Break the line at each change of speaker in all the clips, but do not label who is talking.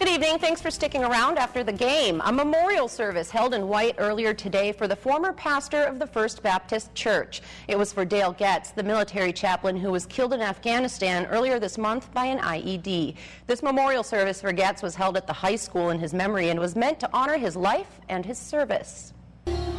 Good evening. Thanks for sticking around after the game. A memorial service held in White earlier today for the former pastor of the First Baptist Church. It was for Dale Getz, the military chaplain who was killed in Afghanistan earlier this month by an IED. This memorial service for Getz was held at the high school in his memory and was meant to honor his life and his service.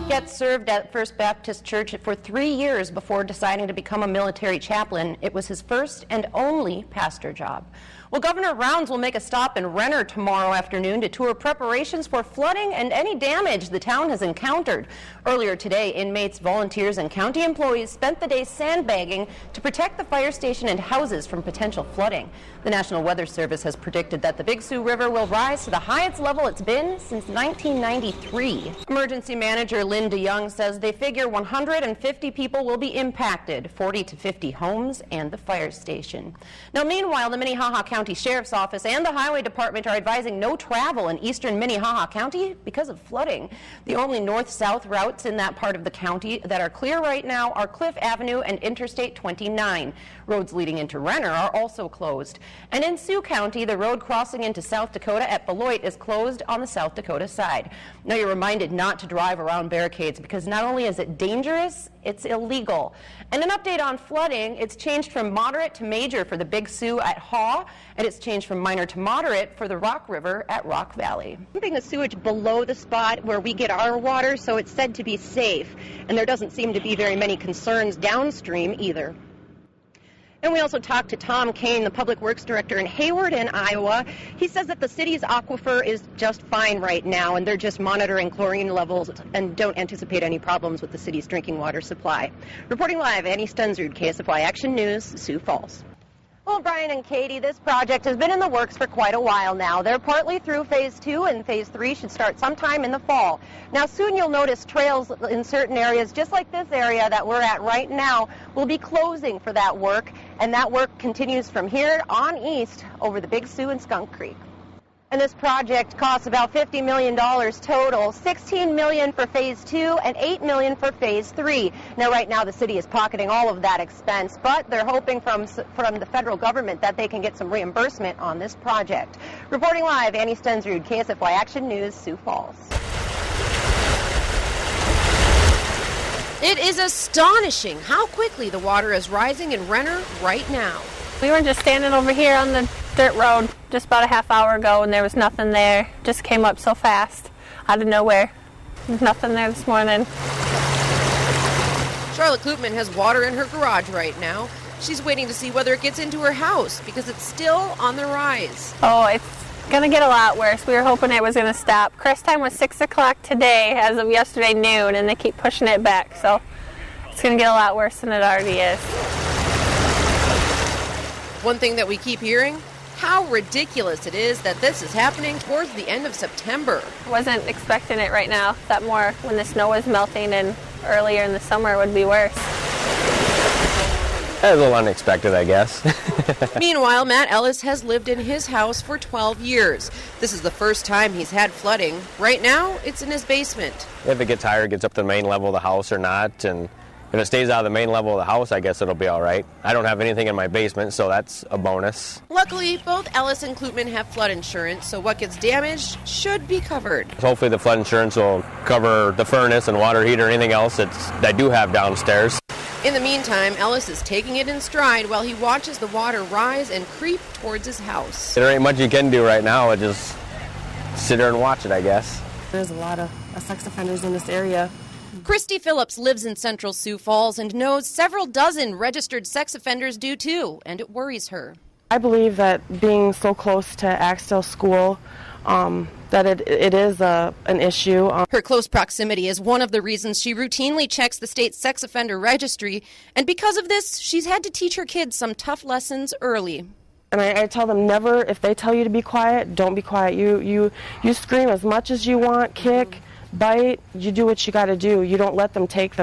Getz served at First Baptist Church for 3 years before deciding to become a military chaplain. It was his first and only pastor job. Well, Governor Rounds will make a stop in Renner tomorrow afternoon to tour preparations for flooding and any damage the town has encountered. Earlier today, inmates, volunteers, and county employees spent the day sandbagging to protect the fire station and houses from potential flooding. The National Weather Service has predicted that the Big Sioux River will rise to the highest level it's been since 1993. Emergency Manager Lynn DeYoung says they figure 150 people will be impacted, 40 to 50 homes and the fire station. Now, meanwhile, the Minnehaha County Sheriff's Office and the Highway Department are advising no travel in eastern Minnehaha County because of flooding. The only north-south routes in that part of the county that are clear right now are Cliff Avenue and Interstate 29. Roads leading into Renner are also closed. And in Sioux County, the road crossing into South Dakota at Beloit is closed on the South Dakota side. Now, you're reminded not to drive around barricades because not only is it dangerous, it's illegal. And an update on flooding, it's changed from moderate to major for the Big Sioux at Haw, and it's changed from minor to moderate for the Rock River at Rock Valley. Pumping the sewage below the spot where we get our water, so it's said to be safe, and there doesn't seem to be very many concerns downstream either. And we also talked to Tom Kane, the Public Works Director in Hayward in Iowa. He says that the city's aquifer is just fine right now, and they're just monitoring chlorine levels and don't anticipate any problems with the city's drinking water supply. Reporting live, Annie Stensrud, KSFY Action News, Sioux Falls. Well, Brian and Katie, this project has been in the works for quite a while now. They're partly through Phase 2, and Phase 3 should start sometime in the fall. Now, soon you'll notice trails in certain areas, just like this area that we're at right now, will be closing for that work, and that work continues from here on east over the Big Sioux and Skunk Creek. And this project costs about $50 million total, $16 million for Phase 2 and $8 million for Phase 3. Now, right now, the city is pocketing all of that expense, but they're hoping from the federal government that they can get some reimbursement on this project. Reporting live, Annie Stensrud, KSFY Action News, Sioux Falls.
It is astonishing how quickly the water is rising in Renner right now.
We were just standing over here on the dirt road just about a half hour ago, and there was nothing there. Just came up so fast out of nowhere. There's nothing there this morning.
Charlotte Koopman has water in her garage right now. She's waiting to see whether it gets into her house because it's still on the rise.
Oh, it's going to get a lot worse. We were hoping it was going to stop. Crest time was 6 o'clock today as of yesterday noon, and they keep pushing it back. So it's going to get a lot worse than it already is.
One thing that we keep hearing, how ridiculous it is that this is happening towards the end of September.
I wasn't expecting it right now. Thought more when the snow was melting and earlier in the summer it would be worse.
That was a little unexpected, I guess.
Meanwhile, Matt Ellis has lived in his house for 12 years. This is the first time he's had flooding. Right now, it's in his basement.
If it gets higher, it gets up to the main level of the house or not, and if it stays out of the main level of the house, I guess it'll be all right. I don't have anything in my basement, so that's a bonus.
Luckily, both Ellis and Klootman have flood insurance, so what gets damaged should be covered.
Hopefully the flood insurance will cover the furnace and water heater or anything else that I do have downstairs.
In the meantime, Ellis is taking it in stride while he watches the water rise and creep towards his house.
There ain't much you can do right now. Just sit there and watch it, I guess.
There's a lot of sex offenders in this area.
Christy Phillips lives in Central Sioux Falls and knows several dozen registered sex offenders do too, and it worries her.
I believe that being so close to Axtell School, that it is an issue.
Her close proximity is one of the reasons she routinely checks the state sex offender registry, and because of this, she's had to teach her kids some tough lessons early.
And I tell them never, if they tell you to be quiet, don't be quiet. You scream as much as you want, kick, bite, you do what you got to do. You don't let them take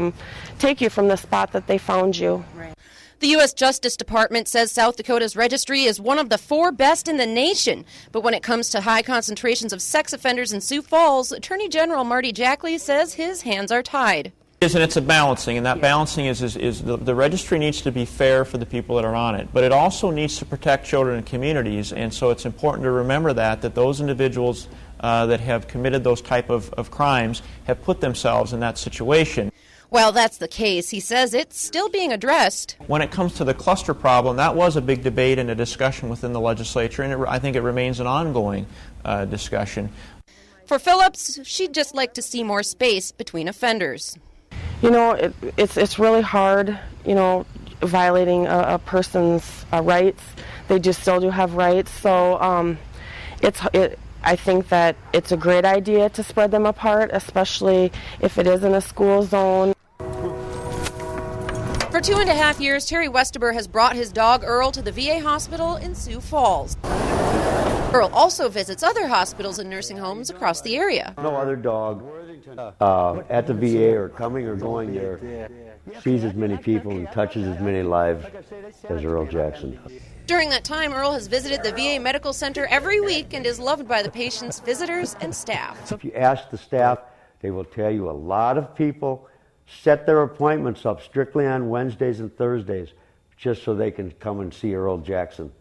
you from the spot that they found you.
Right. The U.S. Justice Department says South Dakota's registry is one of the 4 best in the nation. But when it comes to high concentrations of sex offenders in Sioux Falls, Attorney General Marty Jackley says his hands are tied.
And it's a balancing, and that balancing is the registry needs to be fair for the people that are on it, but it also needs to protect children and communities, and so it's important to remember that those individuals that have committed those type of crimes have put themselves in that situation.
While that's the case, he says it's still being addressed.
When it comes to the cluster problem, that was a big debate and a discussion within the legislature, and I think it remains an ongoing discussion.
For Phillips, she'd just like to see more space between offenders.
You know, it's really hard, you know, violating a person's rights. They just still do have rights. So I think that it's a great idea to spread them apart, especially if it is in a school zone.
For 2.5 years, Terry Westaber has brought his dog Earl to the VA hospital in Sioux Falls. Earl also visits other hospitals and nursing homes across the area.
No other dog at the VA or coming or going there sees as many people and touches as many lives as Earl Jackson.
During that time, Earl has visited the VA Medical Center every week and is loved by the patients, visitors, and staff.
If you ask the staff, they will tell you a lot of people set their appointments up strictly on Wednesdays and Thursdays just so they can come and see Earl Jackson,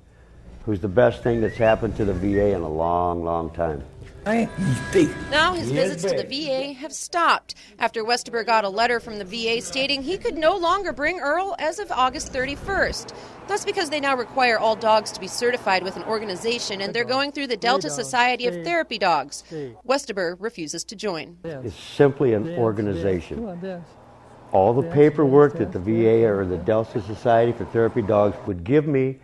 who's the best thing that's happened to the VA in a long, long time.
Now his visits to the VA have stopped after Westaber got a letter from the VA stating he could no longer bring Earl as of August 31st. That's because they now require all dogs to be certified with an organization, and they're going through the Delta Society of Therapy Dogs. Westaber refuses to join.
It's simply an organization. All the paperwork that the VA or the Delta Society for Therapy Dogs would give me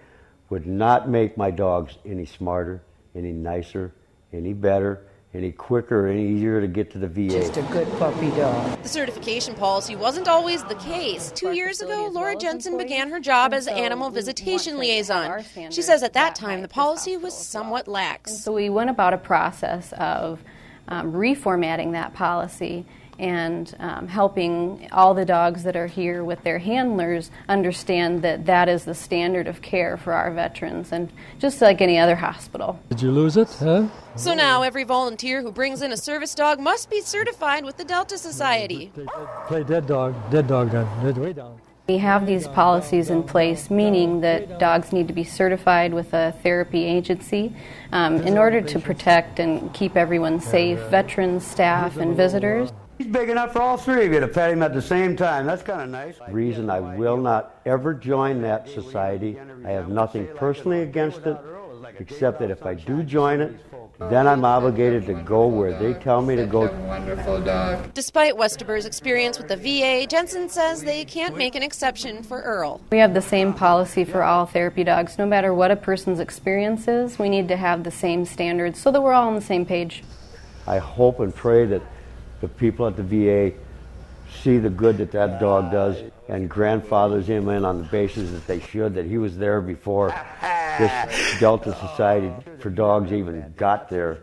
would not make my dogs any smarter, any nicer, any better, any quicker, any easier to get to the VA.
Just a good puppy dog.
The certification policy wasn't always the case. 2 years ago, Laura Jensen began her job as animal visitation liaison. She says at that time the policy was somewhat lax.
So we went about a process of reformatting that policy and helping all the dogs that are here with their handlers understand that that is the standard of care for our veterans, and just like any other hospital.
Did you lose it, huh?
So now every volunteer who brings in a service dog must be certified with the Delta Society.
Play dead dog down, way down.
We have these policies in place, meaning that dogs need to be certified with a therapy agency in order to protect and keep everyone safe, veterans, staff, and visitors.
He's big enough for all three of you to pet him at the same time. That's kind of nice. The reason I will not ever join that society, I have nothing personally against it, except that if I do join it, then I'm obligated to go where they tell me to go.
Wonderful dog. Despite Westaber's experience with the VA, Jensen says they can't make an exception for Earl.
We have the same policy for all therapy dogs. No matter what a person's experience is, we need to have the same standards so that we're all on the same page.
I hope and pray that the people at the VA see the good that that dog does and grandfathers him in on the basis that they should, that he was there before this Delta Society for Dogs even got there